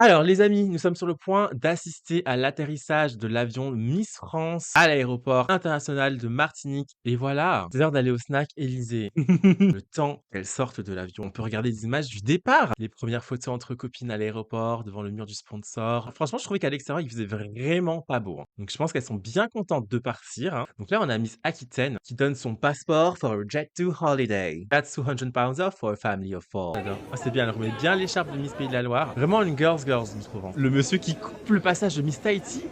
Alors les amis, nous sommes sur le point d'assister à l'atterrissage de l'avion Miss France à l'aéroport international de Martinique. Et voilà, c'est l'heure d'aller au snack Élysée. Le temps qu'elle sorte de l'avion, on peut regarder les images du départ. Les premières photos entre copines à l'aéroport, devant le mur du sponsor. Franchement, je trouvais qu'à l'extérieur, il faisait vraiment pas beau, hein. Donc je pense qu'elles sont bien contentes de partir, hein. Donc là, on a Miss Aquitaine qui donne son passeport for a jet to holiday. That's 200 pounds off for a family of four. J'adore. Ah, c'est bien, elle remet bien l'écharpe de Miss Pays de la Loire. Vraiment une girls, Miss Provence. Le monsieur qui coupe le passage de Miss Tahiti.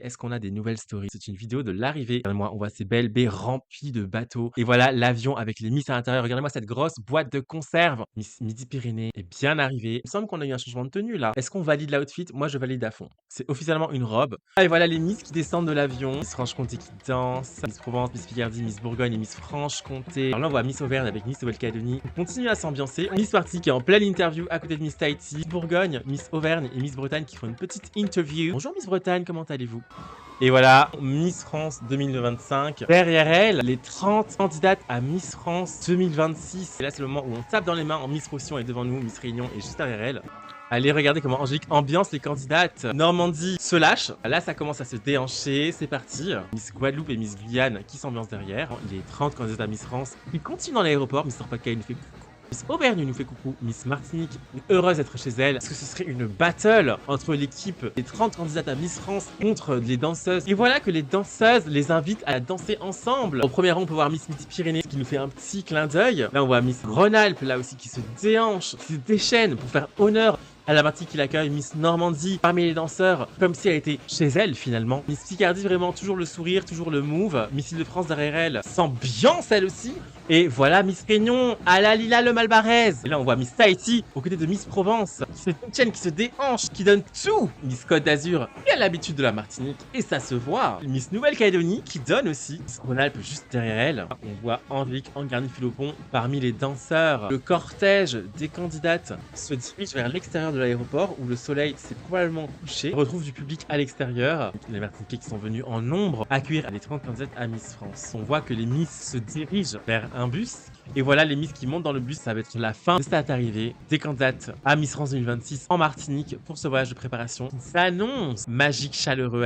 Est-ce qu'on a des nouvelles stories? C'est une vidéo de l'arrivée. Regardez-moi, on voit ces belles baies remplies de bateaux. Et voilà l'avion avec les Miss à l'intérieur. Regardez-moi cette grosse boîte de conserve. Miss Midi-Pyrénées est bien arrivée. Il me semble qu'on a eu un changement de tenue là. Est-ce qu'on valide l'outfit? Moi, je valide à fond. C'est officiellement une robe. Ah, et voilà les Miss qui descendent de l'avion. Miss Franche-Comté qui danse. Miss Provence, Miss Picardie, Miss Bourgogne et Miss Franche-Comté. Alors là, on voit Miss Auvergne avec Miss Nouvelle-Calédonie. On continue à s'ambiancer. Miss Party qui est en pleine interview à côté de Miss Tahiti. Miss Bourgogne, Miss Auvergne et Miss Bretagne qui font une petite interview. Bonjour Miss Bretagne, comment allez-vous? Et voilà, Miss France 2025. Derrière elle, les 30 candidates à Miss France 2026. Et là, c'est le moment où on tape dans les mains en Miss Motion est devant nous, Miss Réunion est juste derrière elle. Allez, regardez comment Angélique ambiance les candidates. Normandie se lâche. Là, ça commence à se déhancher. C'est parti. Miss Guadeloupe et Miss Guyane qui s'ambiancent derrière. Les 30 candidats à Miss France qui continuent dans l'aéroport. Miss Pas-de-Calais nous fait coucou. Miss Auvergne nous fait coucou. Miss Martinique est heureuse d'être chez elle. Est-ce que ce serait une battle entre l'équipe des 30 candidates à Miss France contre les danseuses? Et voilà que les danseuses les invitent à danser ensemble. Au premier rang, on peut voir Miss Midi-Pyrénées qui nous fait un petit clin d'œil. Là, on voit Miss Rhône-Alpes, là aussi, qui se déhanche, qui se déchaîne pour faire honneur à la partie qui l'accueille. Miss Normandie parmi les danseurs, comme si elle était chez elle finalement. Miss Picardie, vraiment toujours le sourire, toujours le move. Miss Île-de-France derrière elle s'ambiance elle aussi. Et voilà Miss Réunion à la Lila le Malbarès. Et là on voit Miss Tahiti aux côtés de Miss Provence qui se tienne, qui se déhanche, qui donne tout. Miss Côte d'Azur qui a l'habitude de la Martinique et ça se voit. Miss Nouvelle-Calédonie qui donne aussi. Miss Rhône-Alpes juste derrière elle. On voit Angélique Angarny-Philopon parmi les danseurs. Le cortège des candidates se dirige vers l'extérieur de l'aéroport où le soleil s'est probablement couché. On retrouve du public à l'extérieur. Les Martiniquais qui sont venus en nombre accueillir les 30 candidates à Miss France. On voit que les Miss se dirigent vers un bus. Et voilà les Miss qui montent dans le bus. Ça va être la fin de cette arrivée des candidates à Miss France 2026 en Martinique pour ce voyage de préparation qui s'annonce magique, chaleureux.